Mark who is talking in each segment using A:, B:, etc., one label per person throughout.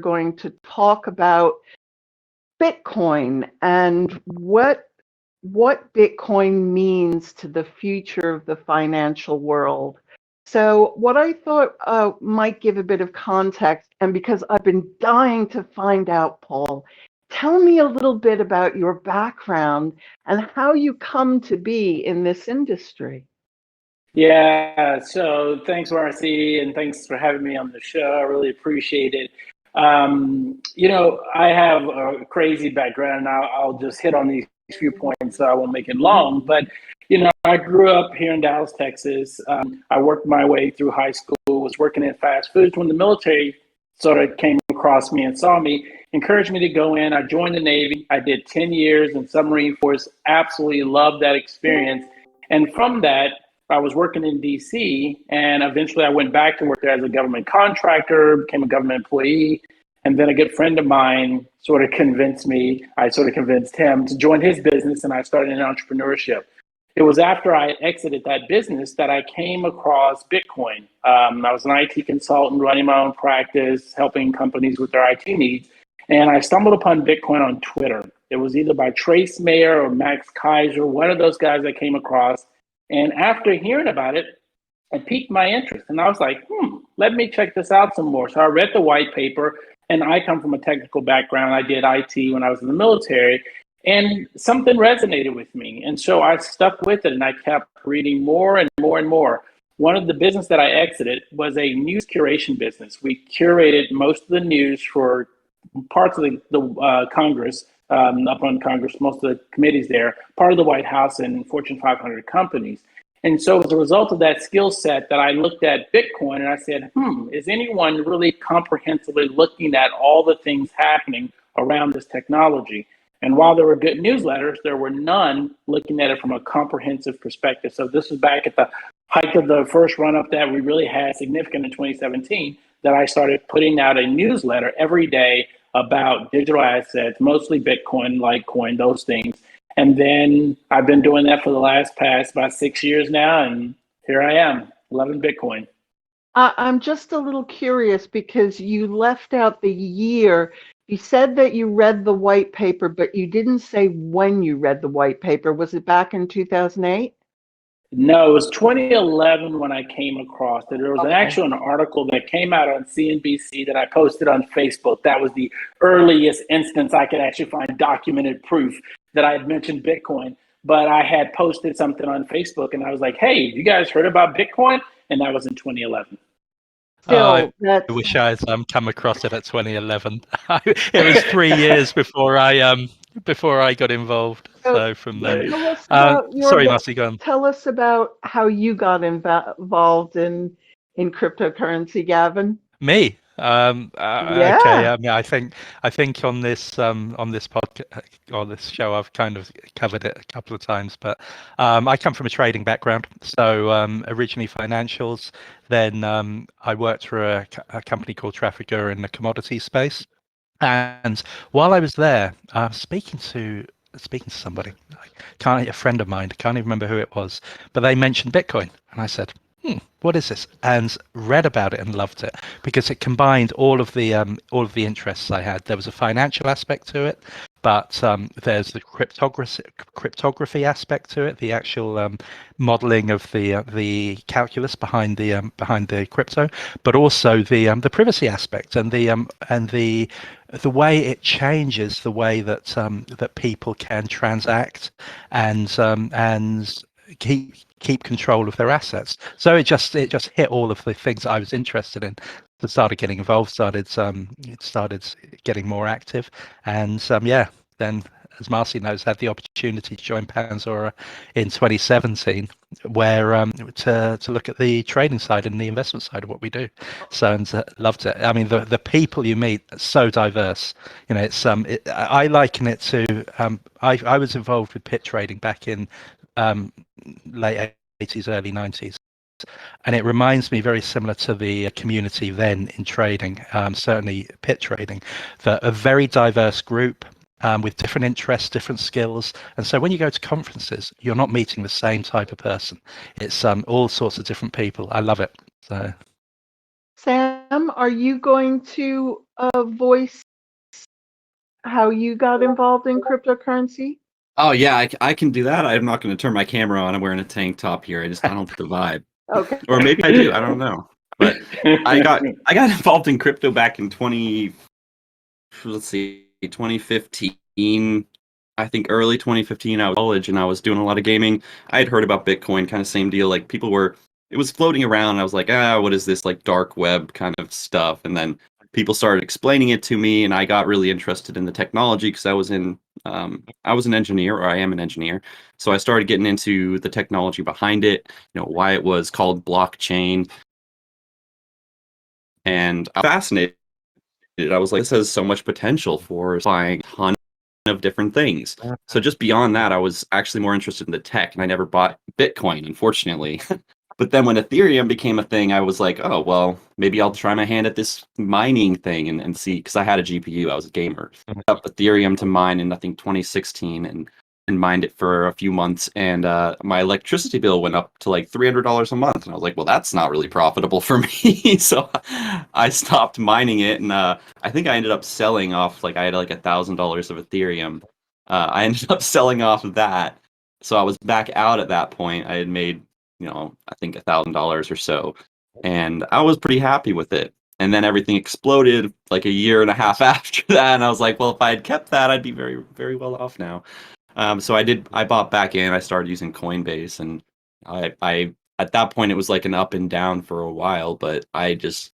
A: going to talk about Bitcoin and what Bitcoin means to the future of the financial world. So what I thought might give a bit of context, and because I've been dying to find out, Paul, tell me a little bit about your background and how you come to be in this industry.
B: Yeah, so thanks, Marcy, and thanks for having me on the show. I really appreciate it. I have a crazy background, and I'll just hit on these few points so I won't make it long. But, I grew up here in Dallas, Texas. I worked my way through high school, was working in fast foods. When the military sort of came across me and saw me, encouraged me to go in. I joined the Navy. I did 10 years in submarine force, absolutely loved that experience. And from that, I was working in DC, and eventually I went back to work there as a government contractor, became a government employee. And then a good friend of mine sort of convinced me, I sort of convinced him to join his business, and I started in entrepreneurship. It was after I exited that business that I came across Bitcoin. I was an IT consultant running my own practice, helping companies with their IT needs. And I stumbled upon Bitcoin on Twitter. It was either by Trace Mayer or Max Kaiser, one of those guys I came across. And after hearing about it, it piqued my interest. And I was like, let me check this out some more. So I read the white paper, and I come from a technical background. I did IT when I was in the military, and something resonated with me. And so I stuck with it, and I kept reading more and more and more. One of the business that I exited was a news curation business. We curated most of the news for parts of the Congress, up on Congress, most of the committees there, part of the White House and Fortune 500 companies. And so as a result of that skill set that I looked at Bitcoin and I said, is anyone really comprehensively looking at all the things happening around this technology? And while there were good newsletters, there were none looking at it from a comprehensive perspective. So this was back at the height of the first run up that we really had significant in 2017, that I started putting out a newsletter every day about digital assets, mostly Bitcoin, Litecoin, those things. And then I've been doing that for the past about 6 years now, and here I am, loving Bitcoin.
A: I'm just a little curious because you left out the year. You said that you read the white paper, but you didn't say when you read the white paper. Was it back in 2008?
B: No, it was 2011 when I came across it. There was an article that came out on CNBC that I posted on Facebook. That was the earliest instance I could actually find documented proof that I had mentioned Bitcoin. But I had posted something on Facebook, and I was like, hey, you guys heard about Bitcoin? And that was in 2011.
C: I wish I had come across it at 2011. It was 3 years before I got involved. So from there, sorry, Marcy, go on.
A: Tell us about how you got involved in cryptocurrency, Gavin.
C: Me?
A: Yeah.
C: Okay. I mean, I think on this podcast or this show, I've kind of covered it a couple of times. But I come from a trading background, so originally financials. Then I worked for a company called Trafficker in the commodity space. And while I was there, speaking to somebody, a friend of mine, can't even remember who it was, but they mentioned Bitcoin, and I said, what is this? And read about it and loved it because it combined all of the interests I had. There was a financial aspect to it, but there's the cryptography aspect to it, the actual modeling of the calculus behind the crypto, but also the privacy aspect and the way it changes the way that that people can transact and keep control of their assets. So it just hit all of the things that I was interested in. So started getting involved, started getting more active, and then, as Marcy knows, had the opportunity to join Panxora in 2017, where to look at the trading side and the investment side of what we do. So and loved it. I mean, the people you meet are so diverse. It's I liken it to I was involved with pit trading back in late 80s, early 90s. And it reminds me very similar to the community then in trading, certainly pit trading, that a very diverse group with different interests, different skills. And so when you go to conferences, you're not meeting the same type of person. It's all sorts of different people. I love it.
A: Sam, are you going to voice how you got involved in cryptocurrency?
D: Oh yeah, I can do that. I'm not going to turn my camera on. I'm wearing a tank top here. I don't get the vibe,
A: Okay.
D: or maybe I do. I don't know. But I got involved in crypto back in 2015. I think early 2015. I was in college and I was doing a lot of gaming. I had heard about Bitcoin, kind of same deal. Like it was floating around. And I was like, what is this like dark web kind of stuff? And then people started explaining it to me, and I got really interested in the technology because I was an engineer, or I am an engineer. So I started getting into the technology behind it, why it was called blockchain. And I'm fascinated. I was like, this has so much potential for buying a ton of different things. So just beyond that, I was actually more interested in the tech, and I never bought Bitcoin, unfortunately. But then when Ethereum became a thing, I was like, oh, well, maybe I'll try my hand at this mining thing and see, because I had a GPU, I was a gamer. Up Ethereum to mine in, I think, 2016 and mined it for a few months. And my electricity bill went up to like $300 a month. And I was like, well, that's not really profitable for me. So I stopped mining it. And I think I ended up selling off, like I had like $1,000 of Ethereum. I ended up selling off of that. So I was back out at that point. I had made I think $1,000 or so, and I was pretty happy with it. And then everything exploded like a year and a half after that, and I was like, well, if I had kept that, I'd be very, very well off now. So I did. I bought back in. I started using Coinbase, and I at that point it was like an up and down for a while, but I just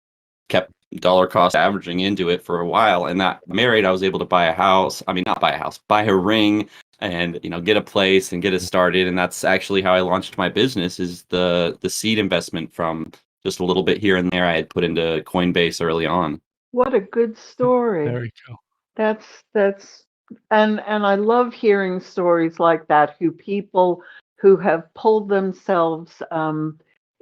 D: kept dollar cost averaging into it for a while. And that married, I was able to buy a house. I mean, not buy a house, buy a ring, and get a place and get it started. And that's actually how I launched my business, is the seed investment from just a little bit here and there I had put into Coinbase early on.
A: What a good story.
C: Very cool.
A: That's and I love hearing stories like that, people who have pulled themselves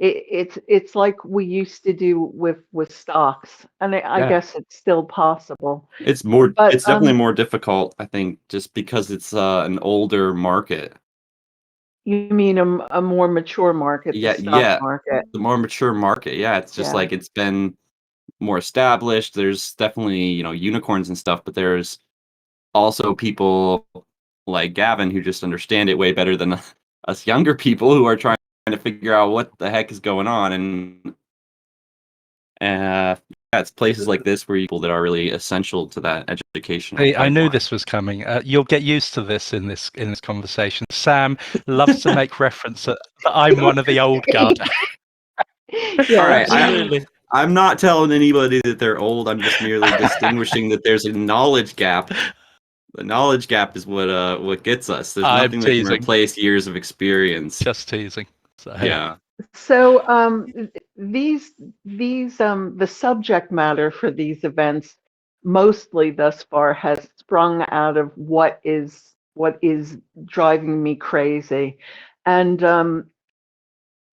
A: it's like we used to do with stocks, and I guess it's still possible.
D: It's
A: But
D: definitely more difficult, I think, just because it's an older market.
A: you mean a more mature market, the stock market?
D: The more mature market. Yeah, it's just like it's been more established. There's definitely, unicorns and stuff, but there's also people like Gavin who just understand it way better than us younger people who are trying to figure out what the heck is going on. And it's places like this where people that are really essential to that education.
C: I knew this was coming. You'll get used to this in this conversation. Sam loves to make reference that I'm one of the old guard.
A: Yeah,
D: all right.
C: Absolutely.
D: I'm not telling anybody that they're old. I'm just merely distinguishing that there's a knowledge gap. The knowledge gap is what gets us. There's nothing that can replace years of experience.
C: Just teasing. So,
D: yeah.
A: So the subject matter for these events mostly thus far has sprung out of what is driving me crazy. And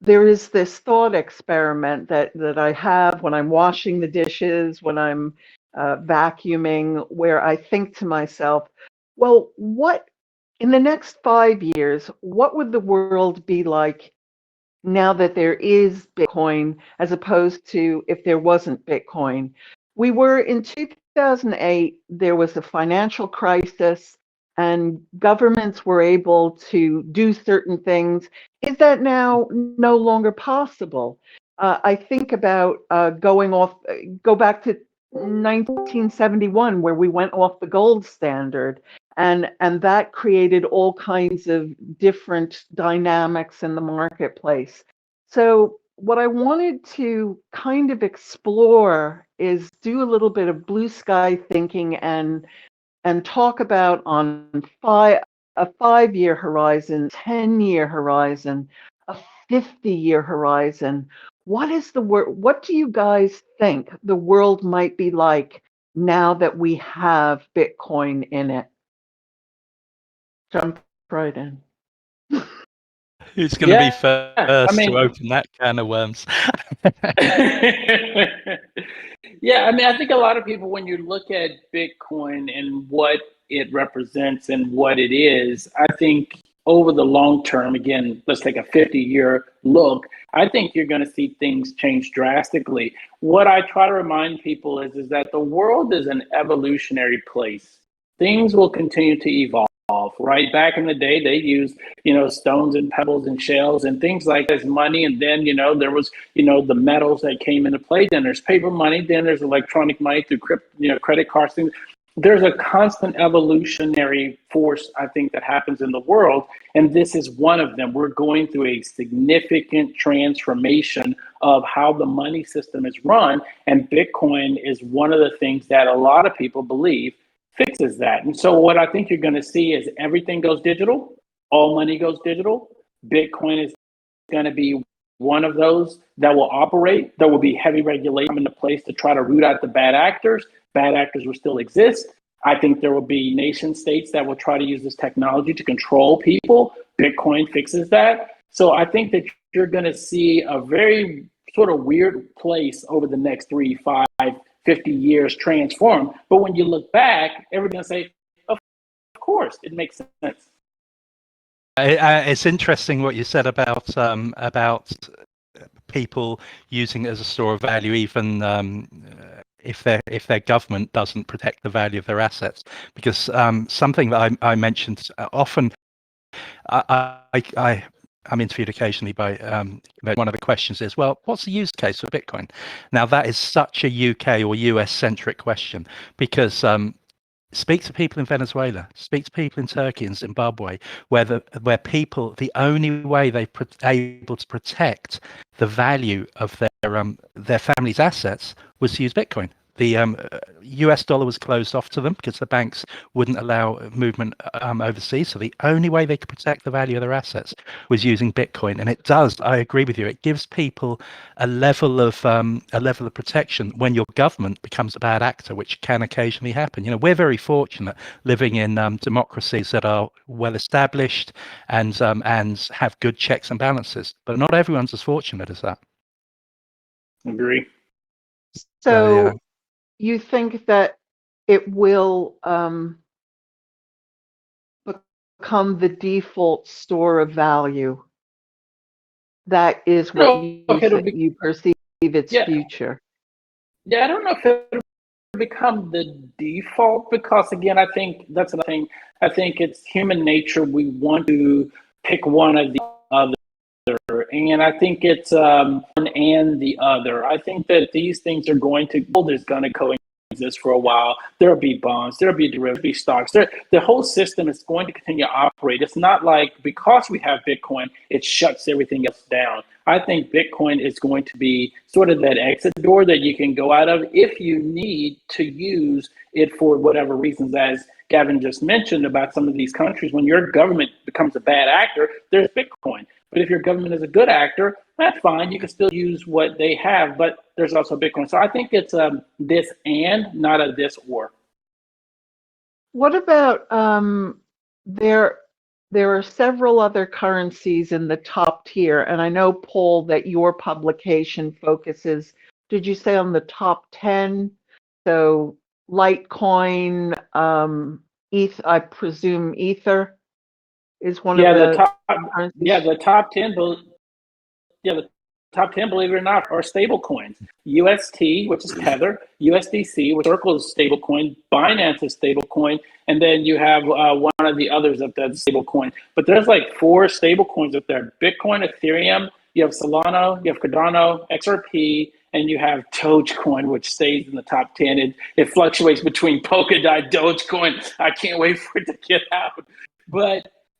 A: there is this thought experiment that I have when I'm washing the dishes, when I'm vacuuming, where I think to myself, well, what in the next 5 years, what would the world be like now that there is Bitcoin, as opposed to if there wasn't Bitcoin? We were in 2008, there was a financial crisis and governments were able to do certain things. Is that now no longer possible? I think about go back to 1971, where we went off the gold standard, and that created all kinds of different dynamics in the marketplace. So what I wanted to kind of explore is do a little bit of blue sky thinking and talk about on a 5-year horizon, 10-year horizon, a 50-year horizon. What do you guys think the world might be like now that we have Bitcoin in it? Jump right in.
C: Who's going to be first to open that can of worms?
B: Yeah, I mean, I think a lot of people, when you look at Bitcoin and what it represents and what it is, I think over the long term, again, let's take a 50-year look, I think you're going to see things change drastically. What I try to remind people is that the world is an evolutionary place. Things will continue to evolve. Right back in the day, they used stones and pebbles and shells and things like as money, and then there was the metals that came into play. Then there's paper money. Then there's electronic money through credit cards. Things. There's a constant evolutionary force, I think, that happens in the world, and this is one of them. We're going through a significant transformation of how the money system is run, and Bitcoin is one of the things that a lot of people believe fixes that. And so what I think you're going to see is everything goes digital, all money goes digital. Bitcoin is going to be one of those that will operate. There will be heavy regulation into place to try to root out the bad actors. Bad actors will still exist. I think there will be nation states that will try to use this technology to control people. Bitcoin fixes that. So I think that you're going to see a very sort of weird place over the next 3, 5, 50 years transform. But when you look back, everyone's going to say, of course, it makes sense.
C: It's interesting what you said about people using it as a store of value, even if their government doesn't protect the value of their assets. Because something that I mentioned often, I'm interviewed occasionally by one of the questions is, well, what's the use case for Bitcoin? Now, that is such a UK or US centric question, because speak to people in Venezuela, speak to people in Turkey and Zimbabwe, where people, the only way they're able to protect the value of their family's assets was to use Bitcoin. The US dollar was closed off to them because the banks wouldn't allow movement overseas. So the only way they could protect the value of their assets was using Bitcoin. And it does, I agree with you, it gives people a level of protection when your government becomes a bad actor, which can occasionally happen. We're very fortunate living in democracies that are well established and have good checks and balances. But not everyone's as fortunate as that.
B: Agree.
A: So you think that it will become the default store of value? That is what you perceive its future.
B: Yeah, I don't know if it'll become the default, because again, I think that's another thing. I think it's human nature. We want to pick one or the other. And I think it's one and the other. I think that these things are going to coexist for a while. There'll be bonds, there'll be derivatives, be stocks. The whole system is going to continue to operate. It's not like because we have Bitcoin, it shuts everything else down. I think Bitcoin is going to be sort of that exit door that you can go out of if you need to use it for whatever reasons, as Gavin just mentioned about some of these countries. When your government becomes a bad actor, there's Bitcoin. But if your government is a good actor, that's fine. You can still use what they have, but there's also Bitcoin. So I think it's this and, not a this or.
A: What about there are several other currencies in the top tier, and I know, Paul, that your publication focuses, did you say on the top 10? So Litecoin, I presume Ether is one of the
B: top
A: currencies?
B: the top 10. The top 10, believe it or not, are stable coins. UST, which is Tether, USDC, which Circle is stable coin, Binance is stable coin, and then you have one of the others up there, stable coin. But there's like 4 stable coins up there: Bitcoin, Ethereum, you have Solana, you have Cardano, XRP, and you have Dogecoin, which stays in the top 10. It fluctuates between Polkadot, Dogecoin. I can't wait for it to get out.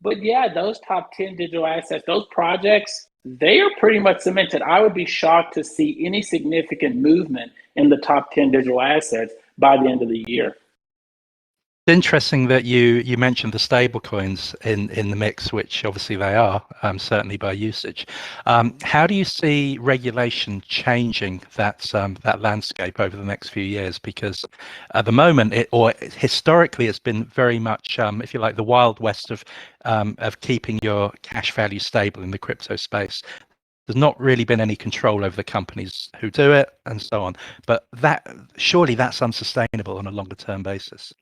B: But yeah, those top 10 digital assets, those projects, they are pretty much cemented. I would be shocked to see any significant movement in the top 10 digital assets by the end of the year.
C: It's interesting that you mentioned the stable coins in the mix, which obviously they are, certainly by usage. How do you see regulation changing that landscape over the next few years? Because at the moment, historically, it's been very much, if you like, the Wild West of keeping your cash value stable in the crypto space. There's not really been any control over the companies who do it and so on. But surely that's unsustainable on a longer term basis.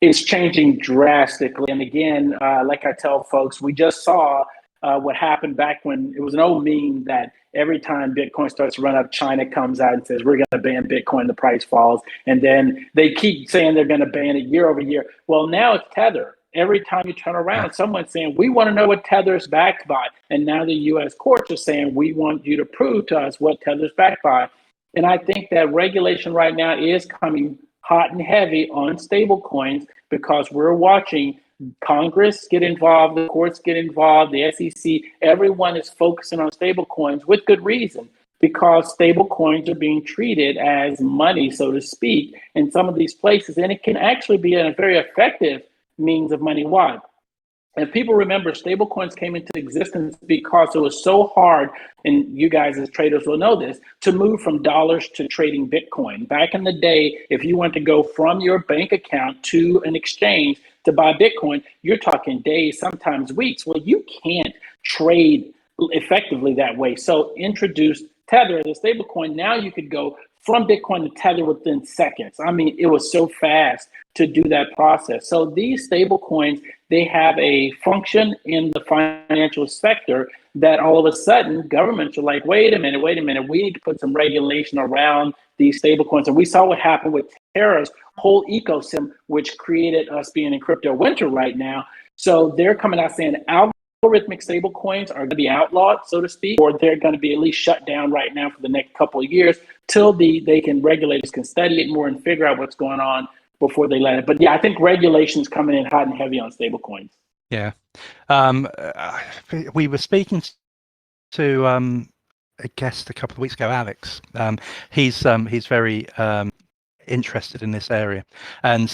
B: It's changing drastically. And again, like I tell folks, we just saw what happened back when it was an old meme that every time Bitcoin starts to run up, China comes out and says, we're going to ban Bitcoin, the price falls. And then they keep saying they're going to ban it year over year. Well, now it's Tether. Every time you turn around, someone's saying, we want to know what Tether is backed by. And now the US courts are saying, we want you to prove to us what Tether is backed by. And I think that regulation right now is coming hot and heavy on stable coins because we're watching Congress get involved, the courts get involved, the SEC, everyone is focusing on stable coins with good reason because stable coins are being treated as money, so to speak, in some of these places. And it can actually be a very effective means of money. Why? And people remember stablecoins came into existence because it was so hard, and you guys as traders will know this, to move from dollars to trading Bitcoin. Back in the day, if you want to go from your bank account to an exchange to buy Bitcoin, you're talking days, sometimes weeks. Well, you can't trade effectively that way. So introduce Tether as a stablecoin. Now you could go from Bitcoin to Tether within seconds. I mean, it was so fast to do that process. So these stable coins, they have a function in the financial sector that all of a sudden governments are like, wait a minute, we need to put some regulation around these stable coins. And we saw what happened with Terra's whole ecosystem, which created us being in crypto winter right now. So they're coming out saying algorithmic stable coins are going to be outlawed, so to speak, or they're going to be at least shut down right now for the next couple of years till regulators can study it more and figure out what's going on before they let it. But yeah, I think regulation's coming in hot and heavy on stable coins.
C: Yeah. We were speaking to a guest a couple of weeks ago, Alex. He's very interested in this area, and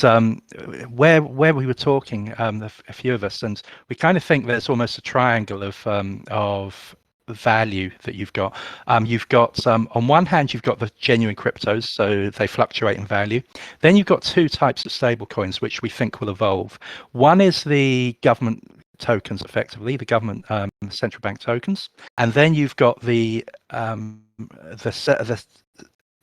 C: where we were talking, a few of us, and we kind of think there's almost a triangle of value that you've got. You've got on one hand, you've got the genuine cryptos, so they fluctuate in value. Then you've got two types of stable coins which we think will evolve. One is the government tokens, effectively the government central bank tokens, and then you've got the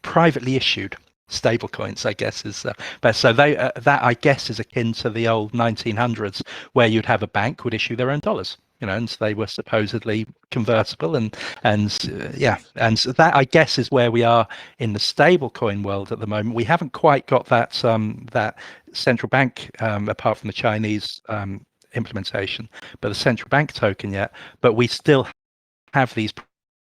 C: privately issued stable coins, I guess, is best. So that I guess is akin to the old 1900s where you'd have a bank would issue their own dollars, and they were supposedly convertible, and that I guess is where we are in the stable coin world at the moment. We haven't quite got that central bank apart from the Chinese implementation, but the central bank token yet, but we still have these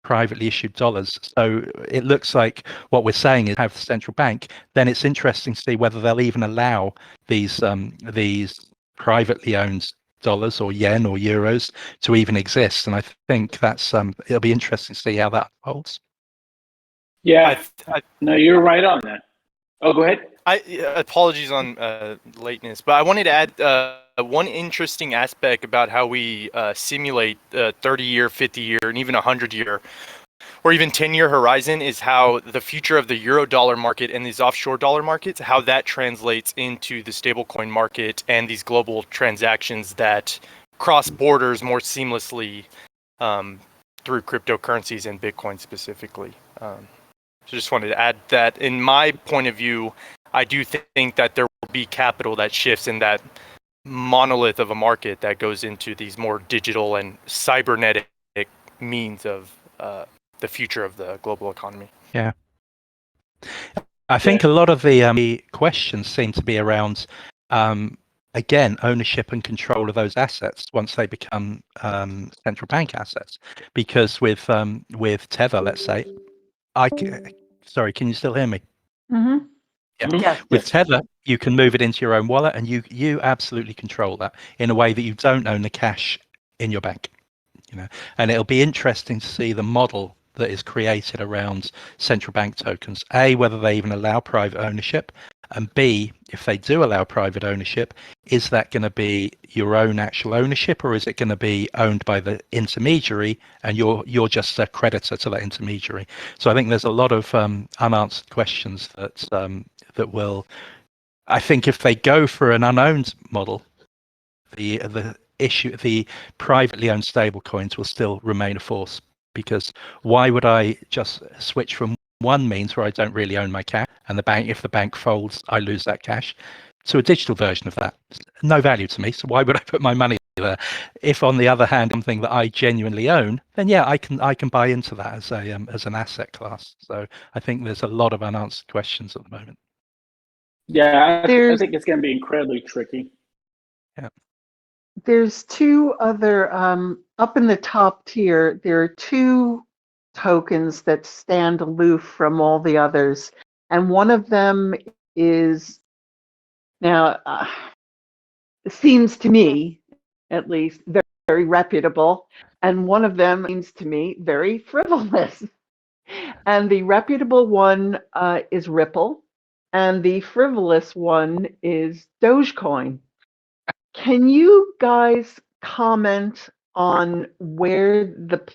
C: privately issued dollars. So it looks like what we're saying is have the central bank, then it's interesting to see whether they'll even allow these privately owned dollars or yen or euros to even exist. And I think that's it'll be interesting to see how that holds.
B: Yeah, no, you're right on that. Oh, go ahead.
E: Apologies on lateness, but I wanted to add one interesting aspect about how we simulate 30-year, 50-year, and even 100-year, or even 10-year horizon is how the future of the euro dollar market and these offshore dollar markets, how that translates into the stablecoin market and these global transactions that cross borders more seamlessly through cryptocurrencies and Bitcoin specifically. So just wanted to add that in my point of view, I do think that there will be capital that shifts in that monolith of a market that goes into these more digital and cybernetic means of the future of the global economy.
C: Yeah. I think a lot of the questions seem to be around, again, ownership and control of those assets once they become central bank assets. Because with Tether, let's say, sorry, can you still hear me?
A: Mm-hmm.
C: Yeah.
A: Yes.
C: With Tether, you can move it into your own wallet, and you absolutely control that in a way that you don't own the cash in your bank. And it'll be interesting to see the model that is created around central bank tokens. A, whether they even allow private ownership, and B, if they do allow private ownership, is that going to be your own actual ownership, or is it going to be owned by the intermediary and you're just a creditor to that intermediary? So I think there's a lot of unanswered questions that will, I think, if they go for an unowned model, the privately owned stable coins will still remain a force, because why would I just switch from one means where I don't really own my cash, and if the bank folds, I lose that cash, to a digital version of that. No value to me, so why would I put my money there? If, on the other hand, something that I genuinely own, then yeah, I can buy into that as an asset class. So I think there's a lot of unanswered questions at the moment.
B: Yeah, I think it's going to be incredibly tricky.
C: Yeah.
A: There's two other, up in the top tier, there are two tokens that stand aloof from all the others. And one of them is, now, it seems to me, at least, very, very reputable. And one of them seems to me very frivolous. And the reputable one is Ripple. And the frivolous one is Dogecoin. Can you guys comment on whether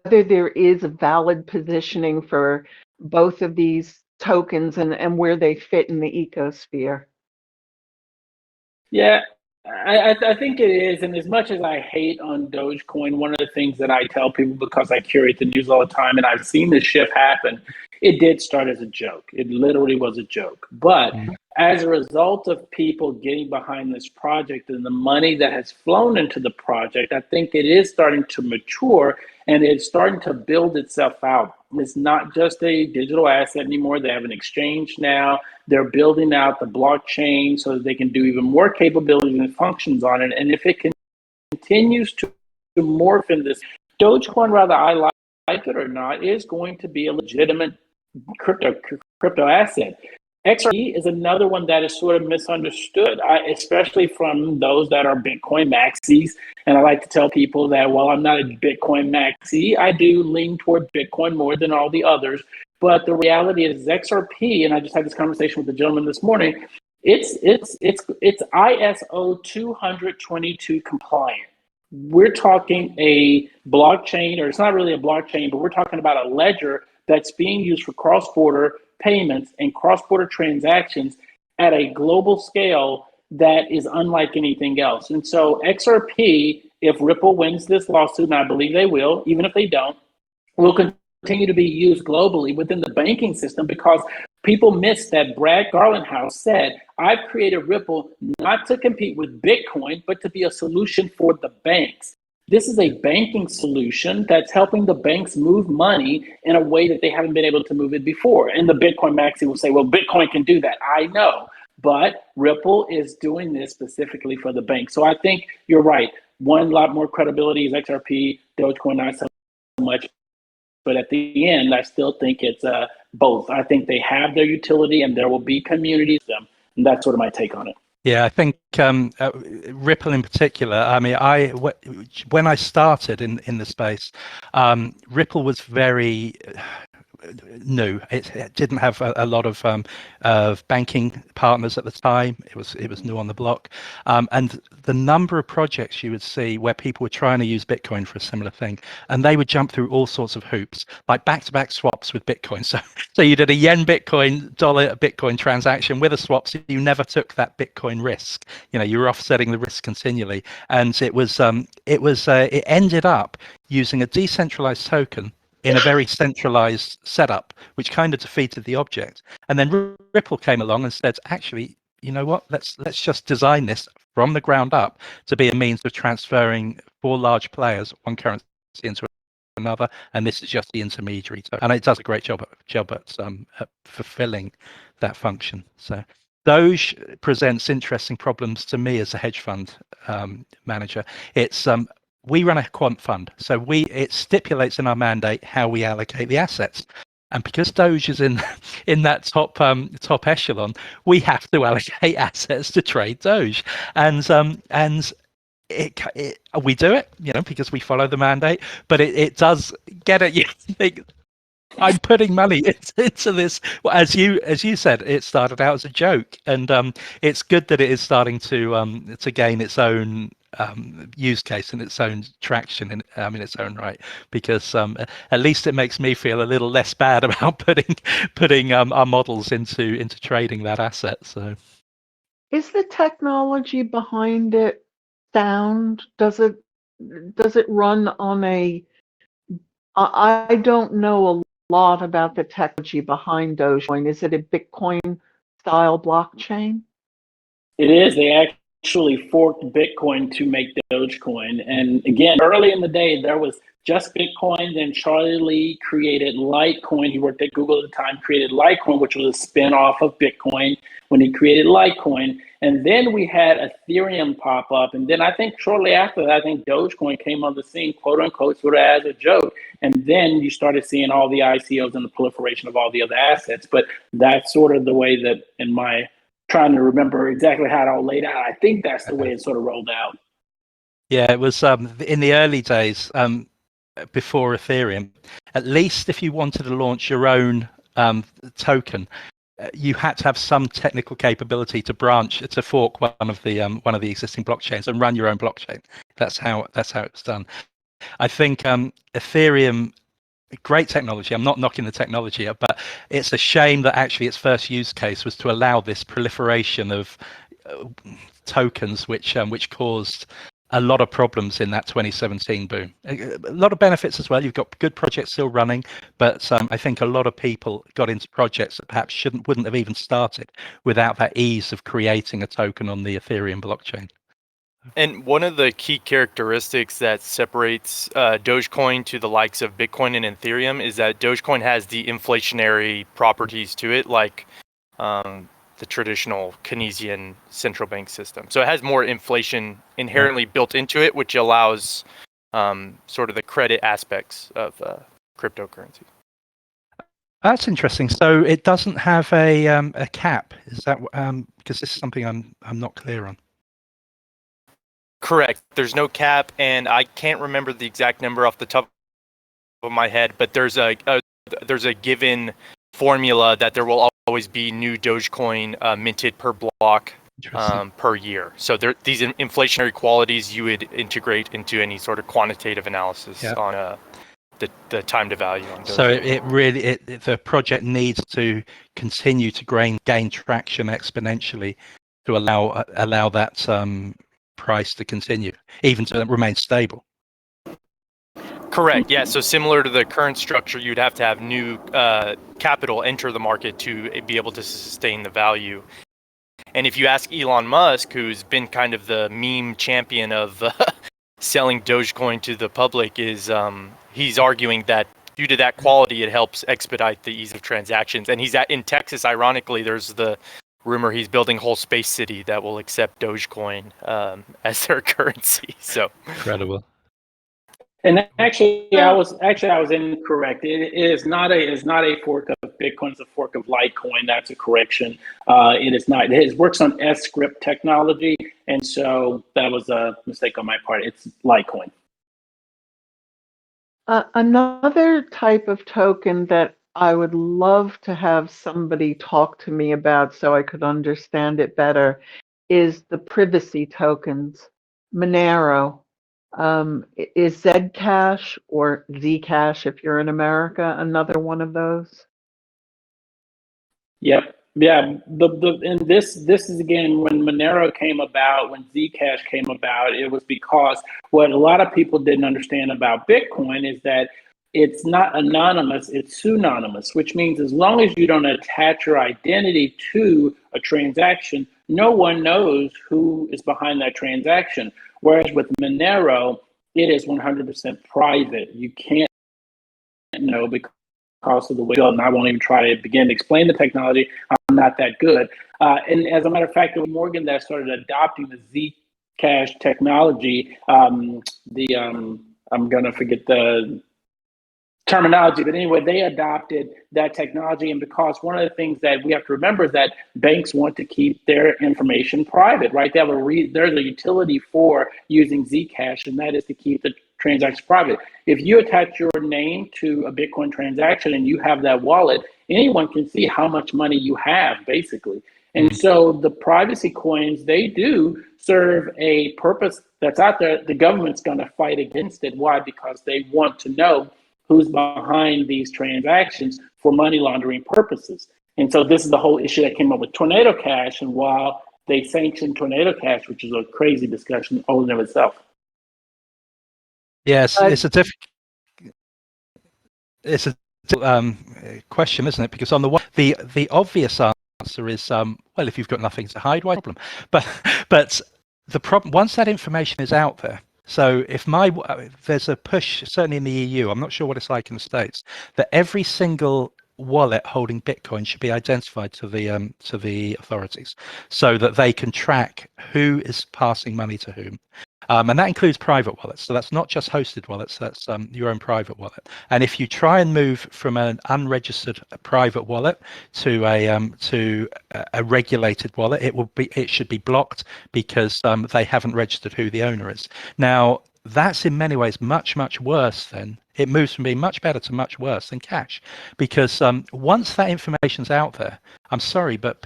A: there is a valid positioning for both of these tokens and where they fit in the ecosphere?
B: Yeah, I think it is. And as much as I hate on Dogecoin, one of the things that I tell people, because I curate the news all the time and I've seen this shift happen, it did start as a joke. It literally was a joke. But as a result of people getting behind this project and the money that has flown into the project, I think it is starting to mature and it's starting to build itself out. It's not just a digital asset anymore. They have an exchange now. They're building out the blockchain so that they can do even more capabilities and functions on it. And if it continues to morph in this, Dogecoin, whether I like it or not, is going to be a legitimate crypto asset. XRP is another one that is sort of misunderstood, especially from those that are Bitcoin maxis. And I like to tell people that while I'm not a Bitcoin maxi, I do lean toward Bitcoin more than all the others. But the reality is XRP, and I just had this conversation with the gentleman this morning, it's ISO 222 compliant. We're talking a blockchain, or it's not really a blockchain, but we're talking about a ledger that's being used for cross-border payments and cross-border transactions at a global scale that is unlike anything else. And so XRP, if Ripple wins this lawsuit, and I believe they will, even if they don't, will continue to be used globally within the banking system, because people miss that Brad Garlinghouse said, I've created Ripple not to compete with Bitcoin, but to be a solution for the banks. This is a banking solution that's helping the banks move money in a way that they haven't been able to move it before. And the Bitcoin maxi will say, well, Bitcoin can do that. I know, but Ripple is doing this specifically for the bank. So I think you're right. One, lot more credibility is XRP, Dogecoin, not so much. But at the end, I still think it's both. I think they have their utility and there will be communities of them. And that's sort of my take on it.
C: Yeah, I think Ripple in particular. I mean, when I started in the space, Ripple was very new. It didn't have a lot of banking partners at the time. It was new on the block, and the number of projects you would see where people were trying to use Bitcoin for a similar thing, and they would jump through all sorts of hoops, like back-to-back swaps with Bitcoin. So you did a yen Bitcoin dollar Bitcoin transaction with a swap, so you never took that Bitcoin risk. You know, you were offsetting the risk continually, and it ended up using a decentralized token in a very centralized setup, which kind of defeated the object. And then Ripple came along and said, actually, you know what? Let's just design this from the ground up to be a means of transferring for large players one currency into another, and this is just the intermediary. And it does a great job at fulfilling that function. So Doge presents interesting problems to me as a hedge fund manager. It's we run a quant fund, so it stipulates in our mandate how we allocate the assets. And because Doge is in that top echelon, we have to allocate assets to trade Doge, and we do it, you know, because we follow the mandate. But it does get at you. Think, I'm putting money into this. Well, as you said, it started out as a joke, and it's good that it is starting to gain its own use case and its own traction in its own right, because at least it makes me feel a little less bad about putting our models into trading that asset. So,
A: is the technology behind it sound? Does it run on a? I don't know a lot about the technology behind Dogecoin. Is it a Bitcoin style blockchain?
B: It is. They actually forked Bitcoin to make Dogecoin. And again, early in the day, there was just Bitcoin. Then Charlie Lee created Litecoin. He worked at Google at the time, created Litecoin, which was a spin-off of Bitcoin when he created Litecoin. And then we had Ethereum pop up. And then I think shortly after that, I think Dogecoin came on the scene, quote unquote, sort of as a joke. And then you started seeing all the ICOs and the proliferation of all the other assets. But that's sort of the way that, in my trying to remember exactly how it all laid out, I think that's the way it sort of rolled out.
C: Yeah, it was in the early days before Ethereum. At least if you wanted to launch your own token, you had to have some technical capability to fork one of the existing blockchains and run your own blockchain. That's how it was done. I think Ethereum, great technology. I'm not knocking the technology, but it's a shame that actually its first use case was to allow this proliferation of tokens, which caused a lot of problems in that 2017 boom. A lot of benefits as well. You've got good projects still running, but I think a lot of people got into projects that perhaps wouldn't have even started without that ease of creating a token on the Ethereum blockchain.
E: And one of the key characteristics that separates Dogecoin to the likes of Bitcoin and Ethereum is that Dogecoin has the inflationary properties to it, like the traditional Keynesian central bank system. So it has more inflation inherently built into it, which allows sort of the credit aspects of cryptocurrency.
C: That's interesting. So it doesn't have a cap. Is that because this is something I'm not clear on?
E: Correct. There's no cap, and I can't remember the exact number off the top of my head, but there's a given formula that there will always be new Dogecoin minted per block per year. So these inflationary qualities you would integrate into any sort of quantitative analysis on the time to value on Dogecoin.
C: So the project needs to continue to gain traction exponentially to allow that price to continue, even to remain stable.
E: Correct. Yeah. So similar to the current structure, you'd have to have new capital enter the market to be able to sustain the value. And if you ask Elon Musk, who's been kind of the meme champion of selling Dogecoin to the public, he's arguing that due to that quality, it helps expedite the ease of transactions. And he's in Texas. Ironically, there's the rumor he's building a whole space city that will accept Dogecoin as their currency. So
C: incredible.
B: And actually, I was incorrect. It is not a fork of Bitcoin. It's a fork of Litecoin. That's a correction. It is not. It works on S-script technology, and so that was a mistake on my part. It's Litecoin.
A: Another type of token that I would love to have somebody talk to me about so I could understand it better is the privacy tokens. Monero. Is Zcash or Zcash, if you're in America, another one of those?
B: Yep. Yeah. And this is again when Monero came about, when Zcash came about, it was because what a lot of people didn't understand about Bitcoin is that it's not anonymous, it's pseudonymous, which means as long as you don't attach your identity to a transaction, no one knows who is behind that transaction. Whereas with Monero, it is 100% private. You can't know because of the way, and I won't even try to begin to explain the technology. I'm not that good. And as a matter of fact, it was Morgan that started adopting the Zcash technology. I'm going to forget the terminology, but anyway, they adopted that technology. And because one of the things that we have to remember is that banks want to keep their information private, right? They have there's a utility for using Zcash, and that is to keep the transactions private. If you attach your name to a Bitcoin transaction and you have that wallet, anyone can see how much money you have, basically. And so the privacy coins, they do serve a purpose that's out there. The government's going to fight against it. Why? Because they want to know who's behind these transactions for money laundering purposes. And so this is the whole issue that came up with Tornado Cash. And while they sanctioned Tornado Cash, which is a crazy discussion all in of itself.
C: Yes, it's a question, isn't it? Because on the obvious answer is, well, if you've got nothing to hide, why problem? But the problem, once that information is out there, so if there's a push, certainly in the EU, I'm not sure what it's like in the States, that every single wallet holding Bitcoin should be identified to the authorities, so that they can track who is passing money to whom. And that includes private wallets. So that's not just hosted wallets, that's your own private wallet. And if you try and move from an unregistered private wallet to a regulated wallet, it should be blocked because they haven't registered who the owner is. Now, that's in many ways much worse than it moves from being much better to much worse than cash, because once that information's out there, I'm sorry, but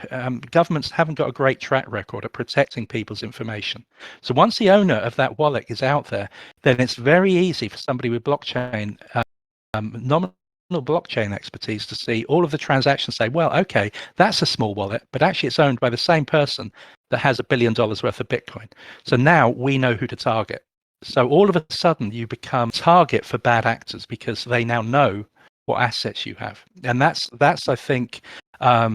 C: governments haven't got a great track record of protecting people's information. So once the owner of that wallet is out there, then it's very easy for somebody with blockchain nominal blockchain expertise to see all of the transactions, say, well, okay, that's a small wallet, but actually it's owned by the same person that has $1 billion worth of Bitcoin. So now we know who to target. So all of a sudden you become target for bad actors because they now know what assets you have. And that's I think, a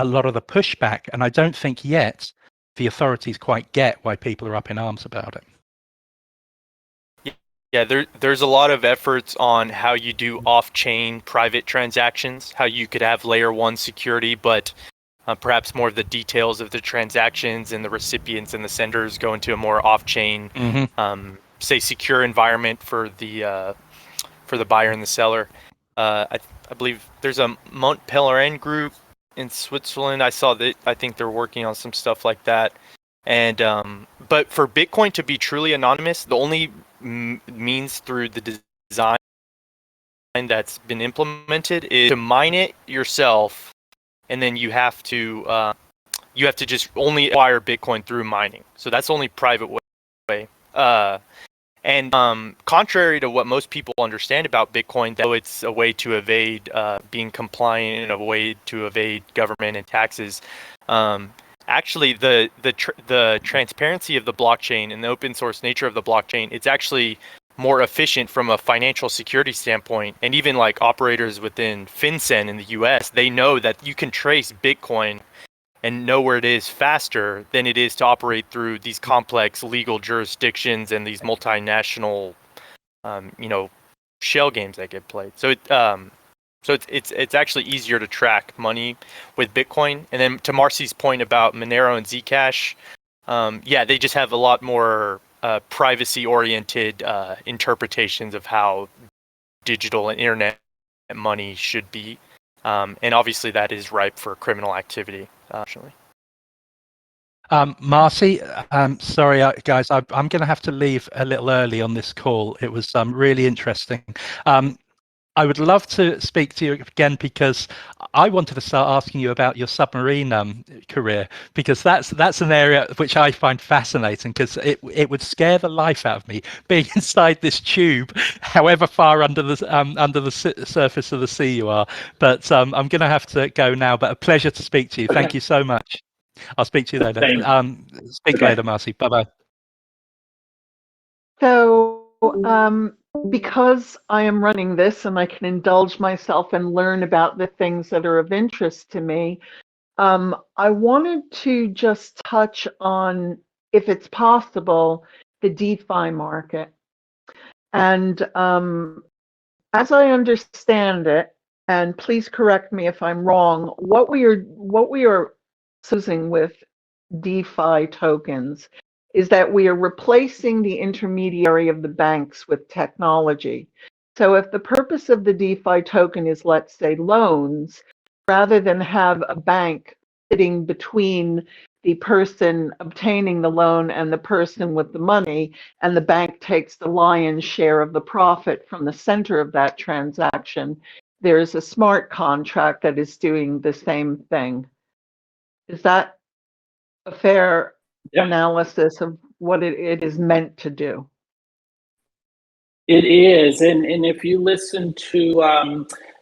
C: lot of the pushback. And I don't think yet the authorities quite get why people are up in arms about it.
E: Yeah, there's a lot of efforts on how you do off-chain private transactions, how you could have layer 1 security, but perhaps more of the details of the transactions and the recipients and the senders go into a more off-chain, say, secure environment for the buyer and the seller. I believe there's a Mont Pelerin group in Switzerland. I saw that. I think they're working on some stuff like that. And but for Bitcoin to be truly anonymous, the only means through the design that's been implemented is to mine it yourself, and then you have to just only acquire Bitcoin through mining. So that's the only private way. And contrary to what most people understand about Bitcoin, though it's a way to evade being compliant and a way to evade government and taxes, actually the transparency of the blockchain and the open source nature of the blockchain, it's actually more efficient from a financial security standpoint. And even like operators within FinCEN in the US, they know that you can trace Bitcoin and know where it is faster than it is to operate through these complex legal jurisdictions and these multinational, shell games that get played. So it's actually easier to track money with Bitcoin. And then to Marcy's point about Monero and Zcash, they just have a lot more privacy-oriented interpretations of how digital and internet money should be. And obviously that is ripe for criminal activity. Actually.
C: Marcy, sorry, guys, I'm going to have to leave a little early on this call. It was really interesting. I would love to speak to you again because I wanted to start asking you about your submarine career, because that's an area which I find fascinating, because it would scare the life out of me being inside this tube, however far under the surface of the sea you are. But I'm going to have to go now. But a pleasure to speak to you.
B: Okay.
C: Thank you so much. I'll speak to you later. Speak later, Marcy. Bye-bye.
A: So, because I am running this and I can indulge myself and learn about the things that are of interest to me, I wanted to just touch on, if it's possible, the DeFi market. And as I understand it, and please correct me if I'm wrong, what we are using with DeFi tokens is that we are replacing the intermediary of the banks with technology. So if the purpose of the DeFi token is, let's say, loans, rather than have a bank sitting between the person obtaining the loan and the person with the money, and the bank takes the lion's share of the profit from the center of that transaction, there's a smart contract that is doing the same thing. Is that a fair analysis of what it is meant to do?
B: It is, and if you listen to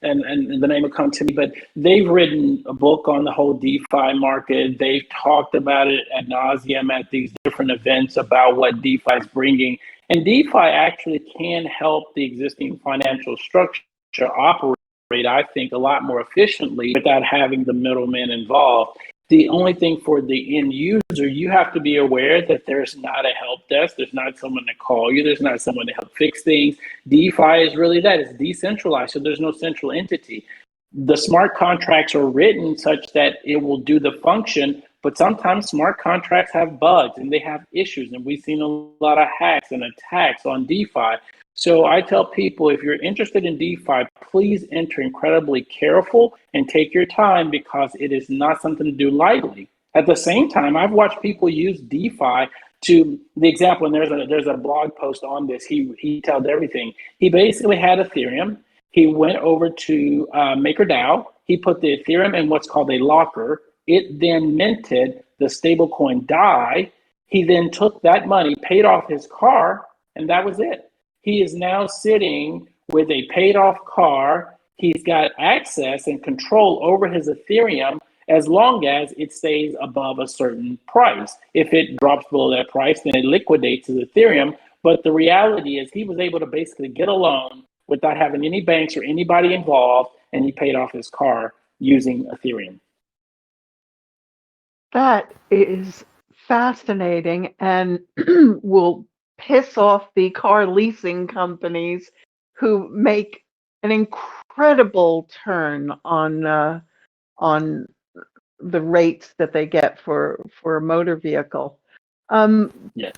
B: and the name will come to me, but they've written a book on the whole DeFi market. They've talked about it ad nauseum at these different events about what DeFi is bringing, and DeFi actually can help the existing financial structure operate I think, a lot more efficiently without having the middleman involved. The only thing for the end user, you have to be aware that there's not a help desk. There's not someone to call you. There's not someone to help fix things. DeFi is really that. It's decentralized, so there's no central entity. The smart contracts are written such that it will do the function, but sometimes smart contracts have bugs and they have issues. And we've seen a lot of hacks and attacks on DeFi. So I tell people, if you're interested in DeFi, please enter incredibly careful and take your time, because it is not something to do lightly. At the same time, I've watched people use DeFi to the example, and there's a blog post on this. He tells everything. He basically had Ethereum. He went over to MakerDAO. He put the Ethereum in what's called a locker. It then minted the stablecoin DAI. He then took that money, paid off his car, and that was it. He is now sitting with a paid off car. He's got access and control over his Ethereum as long as it stays above a certain price. If it drops below that price, then it liquidates his Ethereum. But the reality is he was able to basically get a loan without having any banks or anybody involved, and he paid off his car using Ethereum.
A: That is fascinating and will piss off the car leasing companies who make an incredible turn on the rates that they get for a motor vehicle.
B: Yes.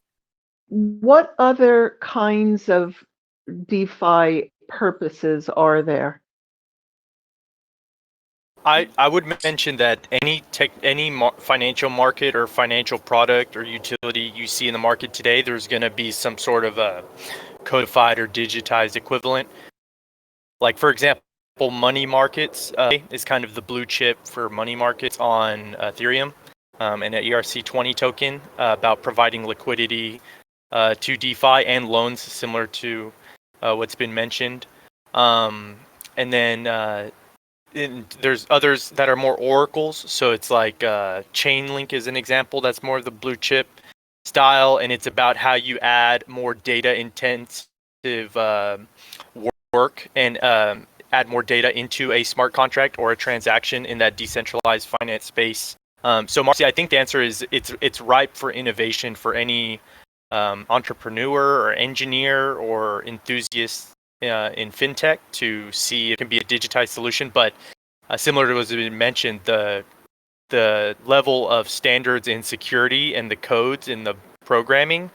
A: What other kinds of DeFi purposes are there?
E: I would mention that any financial market or financial product or utility you see in the market today, there's going to be some sort of a codified or digitized equivalent. Like, for example, money markets is kind of the blue chip for money markets on Ethereum, and an ERC20 token about providing liquidity to DeFi and loans similar to what's been mentioned. And then there's others that are more oracles. So it's like Chainlink is an example that's more of the blue chip style, and it's about how you add more data intensive work and add more data into a smart contract or a transaction in that decentralized finance space. So Marcy, I think the answer is it's ripe for innovation for any entrepreneur or engineer or enthusiast in fintech to see if it can be a digitized solution. But similar to what was mentioned, the level of standards in security and the codes in the programming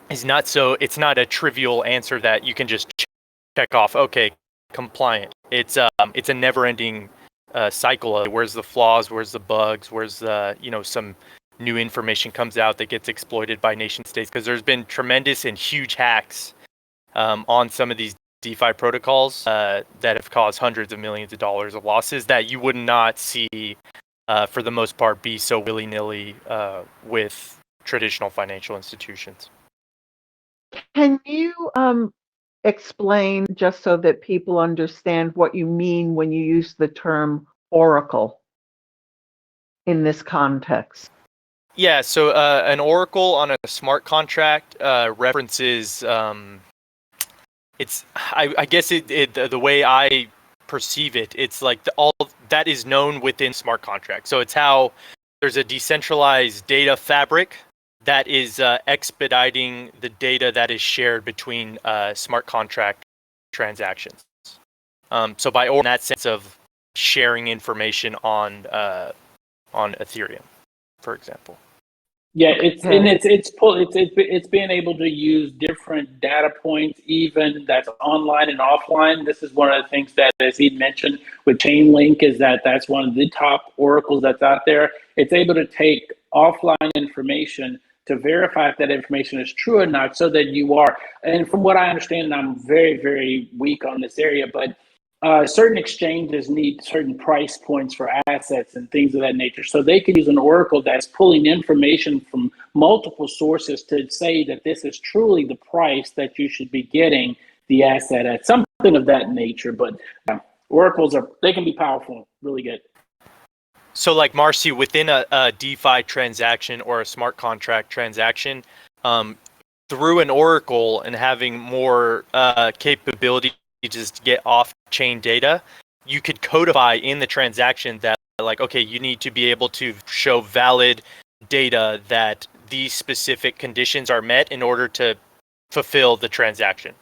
E: is not so. It's not a trivial answer that you can just check off. Okay, compliant. It's a never-ending cycle of where's the flaws, where's the bugs, where's the some new information comes out that gets exploited by nation states, because there's been tremendous and huge hacks on some of these DeFi protocols that have caused hundreds of millions of dollars of losses that you would not see for the most part be so willy-nilly with traditional financial institutions.
A: Can you explain, just so that people understand, what you mean when you use the term oracle in this context?
E: Yeah, so an oracle on a smart contract references I guess the way I perceive it, it's like all that is known within smart contracts. So it's how there's a decentralized data fabric that is expediting the data that is shared between smart contract transactions. So by in that sense of sharing information on Ethereum, for example.
B: Yeah, it's being able to use different data points, even that's online and offline. This is one of the things that, as he mentioned with Chainlink, is that's one of the top oracles that's out there. It's able to take offline information to verify if that information is true or not, so that you are. And from what I understand, and I'm very, very weak on this area, but certain exchanges need certain price points for assets and things of that nature. So they can use an oracle that's pulling information from multiple sources to say that this is truly the price that you should be getting the asset at, something of that nature. But oracles they can be powerful, really good.
E: So like Marcy, within a DeFi transaction or a smart contract transaction, through an oracle and having more capabilities just get off-chain data, you could codify in the transaction that, like, okay, you need to be able to show valid data that these specific conditions are met in order to fulfill the transaction.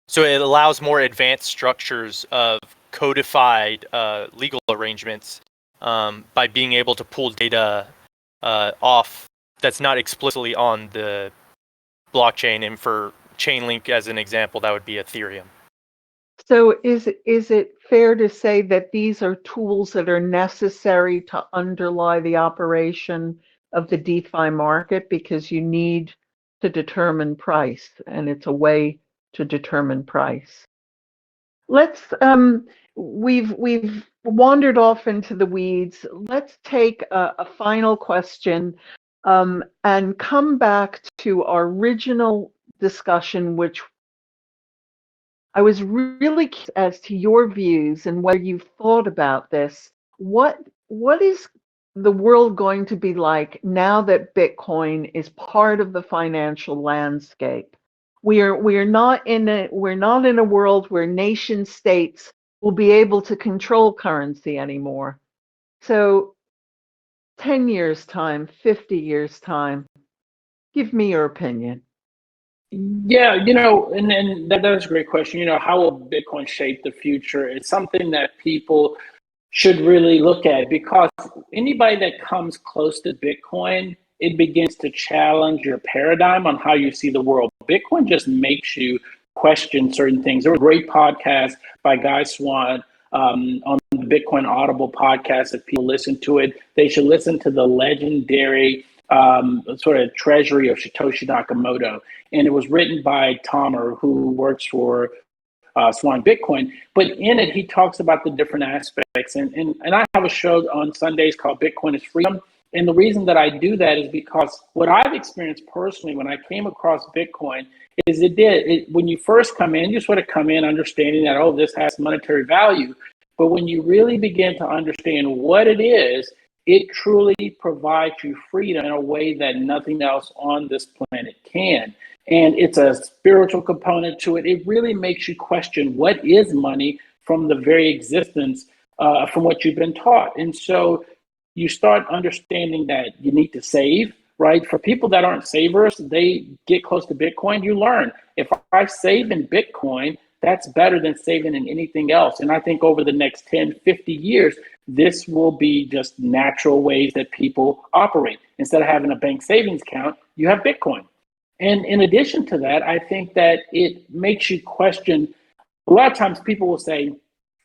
E: So it allows more advanced structures of codified legal arrangements by being able to pull data off that's not explicitly on the blockchain. And for Chainlink, as an example, that would be Ethereum.
A: So is it fair to say that these are tools that are necessary to underlie the operation of the DeFi market, because you need to determine price, and it's a way to determine price? Let's we've wandered off into the weeds. Let's take a final question and come back to our original discussion, which I was really curious as to your views and whether you've thought about this. What is the world going to be like now that Bitcoin is part of the financial landscape? We're not in a world where nation states will be able to control currency anymore. So 10 years time, 50 years time, give me your opinion.
B: Yeah, and that's a great question. How will Bitcoin shape the future? It's something that people should really look at, because anybody that comes close to Bitcoin, it begins to challenge your paradigm on how you see the world. Bitcoin just makes you question certain things. There was a great podcast by Guy Swan on the Bitcoin Audible podcast. If people listen to it, they should listen to the legendary sort of treasury of Satoshi Nakamoto. And it was written by Tomer, who works for Swan Bitcoin. But in it, he talks about the different aspects. And I have a show on Sundays called Bitcoin is Freedom. And the reason that I do that is because what I've experienced personally when I came across Bitcoin is when you first come in, you sort of come in understanding that, oh, this has monetary value. But when you really begin to understand what it is, it truly provides you freedom in a way that nothing else on this planet can. And it's a spiritual component to it. It really makes you question what is money from the very existence, from what you've been taught. And so you start understanding that you need to save, right? For people that aren't savers, they get close to Bitcoin, you learn. If I save in Bitcoin, that's better than saving in anything else. And I think over the next 10, 50 years, this will be just natural ways that people operate. Instead of having a bank savings account, you have Bitcoin. And in addition to that, I think that it makes you question. A lot of times people will say,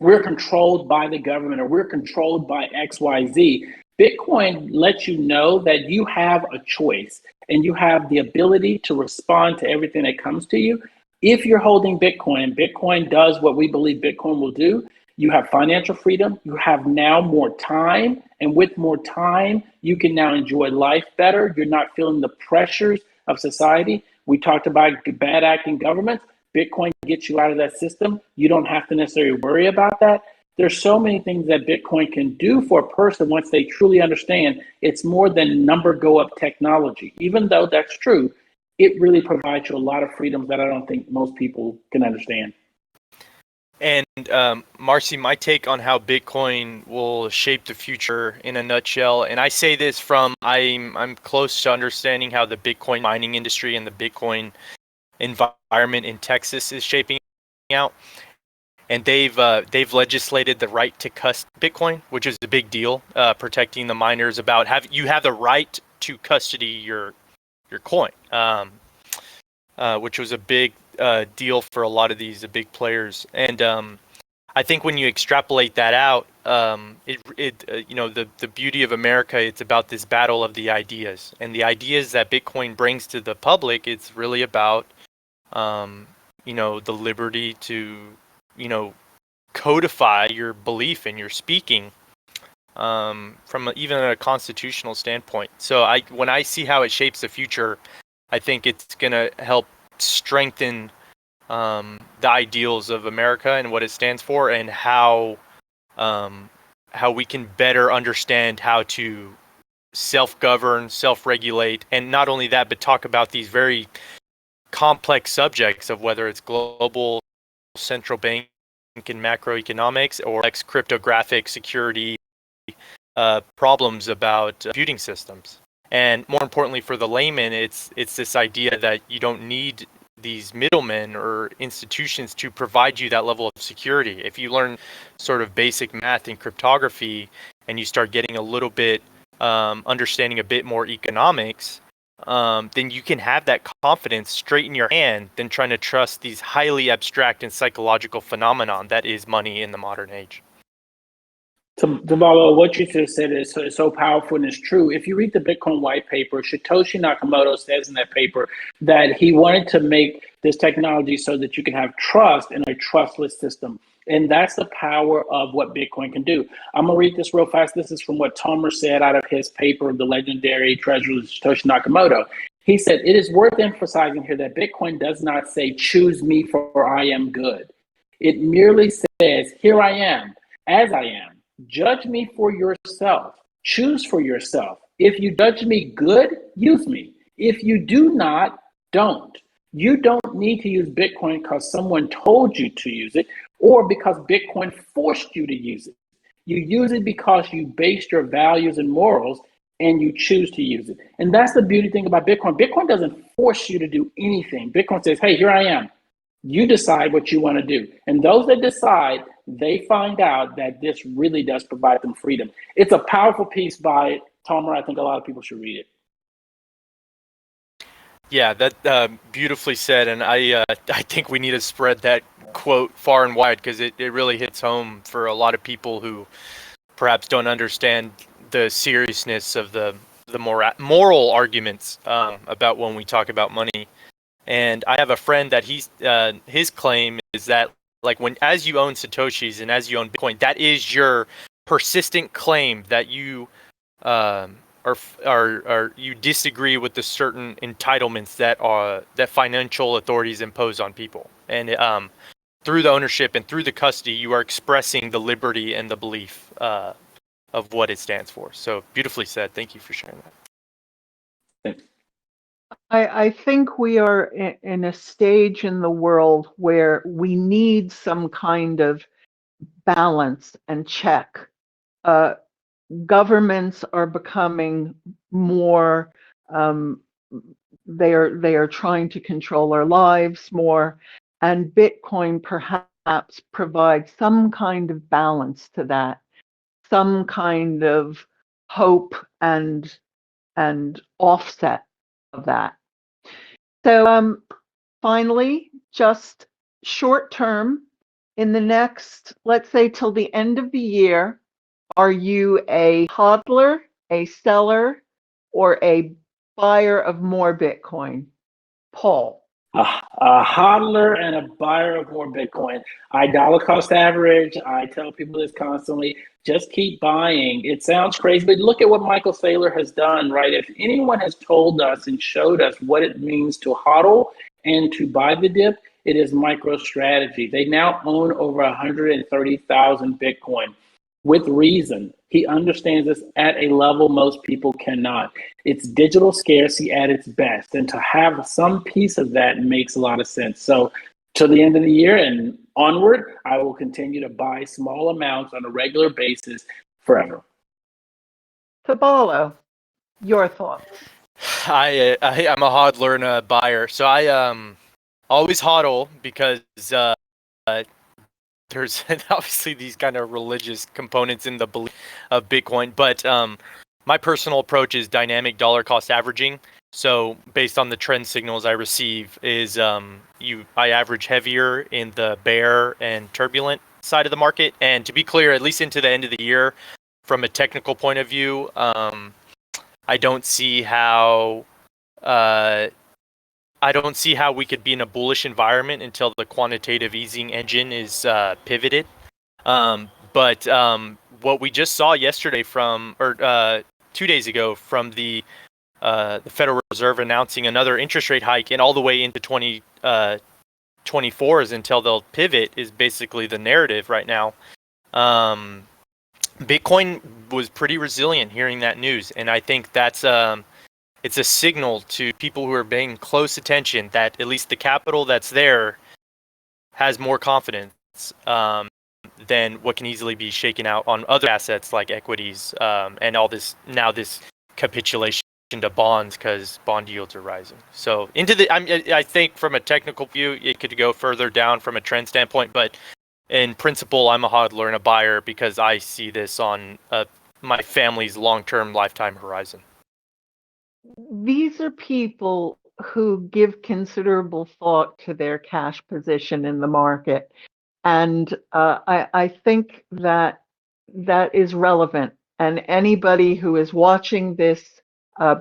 B: we're controlled by the government, or we're controlled by XYZ. Bitcoin lets you know that you have a choice and you have the ability to respond to everything that comes to you. If you're holding Bitcoin, Bitcoin does what we believe Bitcoin will do. You have financial freedom. You have now more time. And with more time, you can now enjoy life better. You're not feeling the pressures of society. We talked about bad acting governments. Bitcoin gets you out of that system. You don't have to necessarily worry about that. There's so many things that Bitcoin can do for a person once they truly understand it's more than number go up technology. Even though that's true, it really provides you a lot of freedoms that I don't think most people can understand.
E: And Marcy, my take on how Bitcoin will shape the future in a nutshell, and I say this from I'm close to understanding how the Bitcoin mining industry and the Bitcoin environment in Texas is shaping out. And they've legislated the right to custody Bitcoin, which is a big deal, protecting the miners. You have the right to custody your coin, which was a big deal for a lot of these big players. And I think when you extrapolate that out, the beauty of America, it's about this battle of the ideas, and the ideas that Bitcoin brings to the public. It's really about the liberty to codify your belief and your speaking from even a constitutional standpoint. So when I see how it shapes the future, I think it's going to help strengthen the ideals of America and what it stands for, and how we can better understand how to self-govern, self-regulate, and not only that, but talk about these very complex subjects of whether it's global central bank in macroeconomics or cryptographic security problems about computing systems. And more importantly for the layman, it's this idea that you don't need these middlemen or institutions to provide you that level of security. If you learn sort of basic math and cryptography and you start getting a little bit understanding a bit more economics, then you can have that confidence straight in your hand than trying to trust these highly abstract and psychological phenomenon that is money in the modern age.
B: Devalo, what you just said is so powerful and it's true. If you read the Bitcoin white paper, Satoshi Nakamoto says in that paper that he wanted to make this technology so that you can have trust in a trustless system. And that's the power of what Bitcoin can do. I'm going to read this real fast. This is from what Tomer said out of his paper, The Legendary Treasure of Satoshi Nakamoto. He said, it is worth emphasizing here that Bitcoin does not say, choose me for I am good. It merely says, here I am, as I am. Judge me for yourself. Choose for yourself. If you judge me good, use me. If you do not, don't. You don't need to use Bitcoin because someone told you to use it or because Bitcoin forced you to use it. You use it because you based your values and morals and you choose to use it. And that's the beauty thing about Bitcoin. Bitcoin doesn't force you to do anything. Bitcoin says, hey, here I am. You decide what you want to do. And those that decide, they find out that this really does provide them freedom. It's a powerful piece by Tomer. I think a lot of people should read it.
E: Yeah, that beautifully said. And I think we need to spread that quote far and wide because it really hits home for a lot of people who perhaps don't understand the seriousness of the moral arguments about when we talk about money. And I have a friend that his claim is that like as you own Satoshis and as you own Bitcoin, that is your persistent claim that you you disagree with the certain entitlements that financial authorities impose on people. And through the ownership and through the custody, you are expressing the liberty and the belief of what it stands for. So beautifully said. Thank you for sharing that.
B: Thanks.
A: I think we are in a stage in the world where we need some kind of balance and check. Governments are becoming more, they are trying to control our lives more, and Bitcoin perhaps provides some kind of balance to that, some kind of hope and offset of that. So finally, just short term, in the next, let's say till the end of the year, are you a hodler, a seller, or a buyer of more Bitcoin? Paul.
B: A hodler and a buyer of more Bitcoin. I dollar cost average. I tell people this constantly. Just keep buying. It sounds crazy, but look at what Michael Saylor has done, right? If anyone has told us and showed us what it means to hodl and to buy the dip, it is MicroStrategy. They now own over 130,000 Bitcoin with reason. He understands this at a level most people cannot. It's digital scarcity at its best. And to have some piece of that makes a lot of sense. So to the end of the year and onward, I will continue to buy small amounts on a regular basis forever.
A: Tabalo, your thoughts?
E: I'm a hodler and a buyer. So I always hodl because there's obviously these kind of religious components in the belief of Bitcoin, but my personal approach is dynamic dollar cost averaging. So based on the trend signals I receive is I average heavier in the bear and turbulent side of the market. And to be clear, at least into the end of the year, from a technical point of view, I don't see how we could be in a bullish environment until the quantitative easing engine is pivoted. But what we just saw yesterday 2 days ago from the Federal Reserve announcing another interest rate hike and all the way into 2024 is until they'll pivot is basically the narrative right now. Bitcoin was pretty resilient hearing that news, and I think that's it's a signal to people who are paying close attention that at least the capital that's there has more confidence than what can easily be shaken out on other assets like equities, and all this capitulation to bonds because bond yields are rising. So I think from a technical view, it could go further down from a trend standpoint, but in principle, I'm a hodler and a buyer because I see this on my family's long-term lifetime horizon.
A: These are people who give considerable thought to their cash position in the market. And I think that is relevant. And anybody who is watching this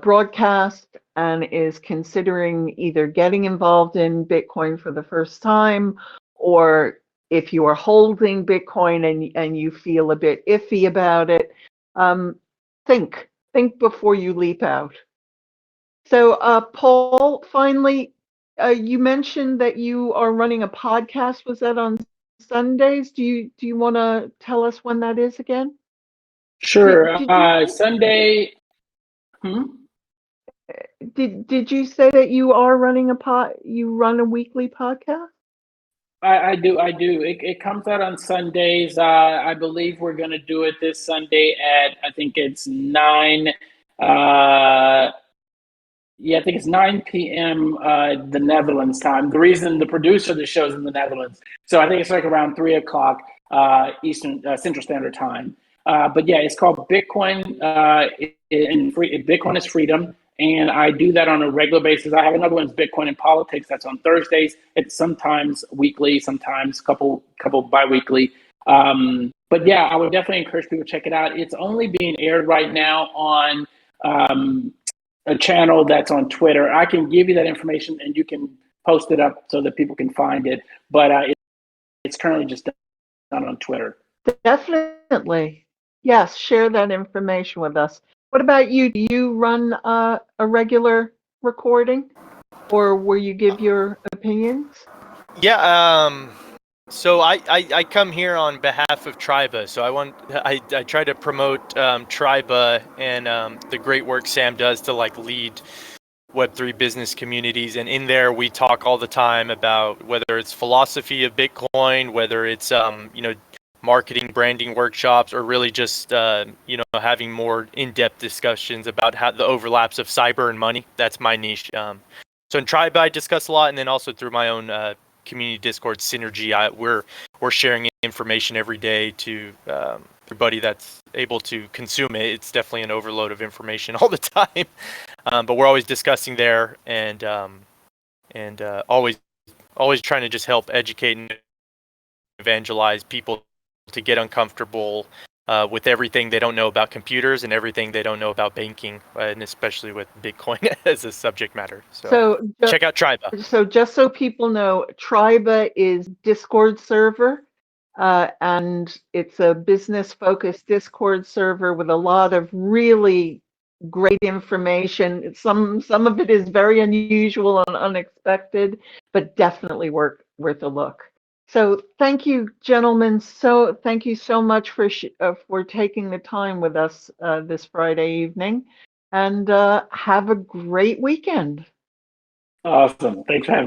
A: broadcast and is considering either getting involved in Bitcoin for the first time, or if you are holding Bitcoin and you feel a bit iffy about it, think before you leap out. So, Paul, finally, you mentioned that you are running a podcast. Was that on Sundays? Do you want to tell us when that is again?
B: Sure. Sunday.
A: Did you say that you are running you run a weekly podcast?
B: I do. It comes out on Sundays. I believe we're going to do it this Sunday at, I think it's 9. Yeah, I think it's 9 p.m. The Netherlands time. The reason the producer of the show is in the Netherlands, so I think it's like around 3 o'clock Eastern Central Standard Time. But yeah, it's called Bitcoin. Bitcoin is Freedom, and I do that on a regular basis. I have another one, Bitcoin and Politics. That's on Thursdays. It's sometimes weekly, sometimes couple bi-weekly. But yeah, I would definitely encourage people to check it out. It's only being aired right now on a channel that's on Twitter. I can give you that information and you can post it up so that people can find it. But it's currently just done on Twitter.
A: Definitely. Yes, share that information with us. What about you? Do you run a regular recording, or will you give your opinions?
E: Yeah. So I come here on behalf of Triba. So I try to promote Triba and the great work Sam does to like lead Web3 business communities. And in there we talk all the time about whether it's philosophy of Bitcoin, whether it's marketing, branding workshops, or really just having more in-depth discussions about how the overlaps of cyber and money. That's my niche. So in Tribe I discuss a lot, and then also through my own community Discord Synergy, we're sharing information every day to everybody that's able to consume it. It's definitely an overload of information all the time, but we're always discussing there and always trying to just help educate and evangelize people to get uncomfortable with everything they don't know about computers and everything they don't know about banking, and especially with Bitcoin as a subject matter. So check out Triba.
A: So just so people know, Triba is Discord server, and it's a business-focused Discord server with a lot of really great information. Some of it is very unusual and unexpected, but definitely worth a look. So thank you, gentlemen. So thank you so much for taking the time with us this Friday evening, and have a great weekend.
B: Awesome. Thanks for having me.